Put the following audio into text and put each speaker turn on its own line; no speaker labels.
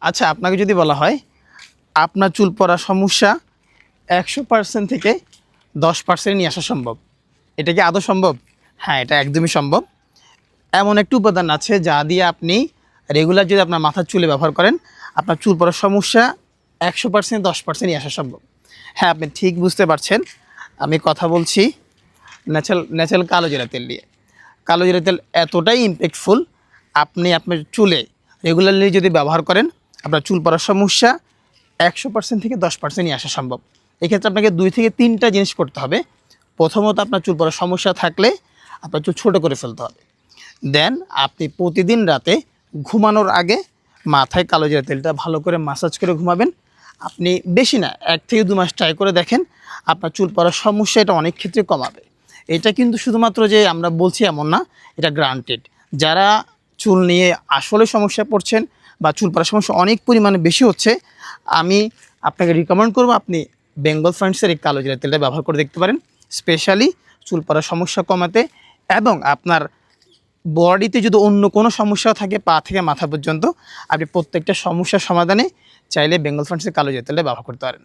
আচ্ছা, আপনাকে যদি বলা হয় আপনার চুল পড়ার সমস্যা 100% থেকে 10% নিয়ে আসা সম্ভব, এটা কি আদৌ সম্ভব? হ্যাঁ, এটা একদমই সম্ভব। এমন একটি উপাদান আছে যা দিয়ে আপনি রেগুলার যদি আপনার মাথার চুলে ব্যবহার করেন, আপনার চুল পড়ার সমস্যা 100% 10% নিয়ে আসা সম্ভব। হ্যাঁ, আপনি ঠিক বুঝতে পারছেন। আমি কথা বলছি ন্যাচারাল কালো জিরা তেল নিয়ে। কালো জিরা তেল এতটাই ইম্প্যাক্টফুল, আপনি আপনার চুলে রেগুলারলি যদি ব্যবহার করেন, আপনার চুল পড়ার সমস্যা 100% থেকে 10% নিয়ে আসা সম্ভব। এক্ষেত্রে আপনাকে 2 থেকে 3টা জিনিস করতে হবে। প্রথমত, আপনার চুল পড়ার সমস্যা থাকলে আপনার চুল ছোটো করে ফেলতে হবে। দেন আপনি প্রতিদিন রাতে ঘুমানোর আগে মাথায় কালো জিরা তেলটা ভালো করে মাসাজ করে ঘুমাবেন। আপনি বেশি না 1 থেকে 2 মাস ট্রাই করে দেখেন, আপনার চুল পড়ার সমস্যা এটা অনেক ক্ষেত্রে কমাবে। এটা কিন্তু শুধুমাত্র যে আমরা বলছি এমন না, এটা গ্রান্টেড। যারা চুল নিয়ে আসলে সমস্যায় পড়ছেন বা চুল পড়ার সমস্যা অনেক পরিমাণে বেশি হচ্ছে, আমি আপনাকে রিকমেন্ড করব আপনি বেঙ্গল ফ্রেন্ডসের এই কালো জিরা তেলটা ব্যবহার করে দেখতে পারেন, স্পেশালি চুল পড়ার সমস্যা কমাতে। এবং আপনার বডিতে যদি অন্য কোনো সমস্যা থাকে পা থেকে মাথা পর্যন্ত, আপনি প্রত্যেকটা সমস্যার সমাধানে চাইলে বেঙ্গল ফ্রেন্ডসের কালো জিরা তেলটা ব্যবহার করতে পারেন।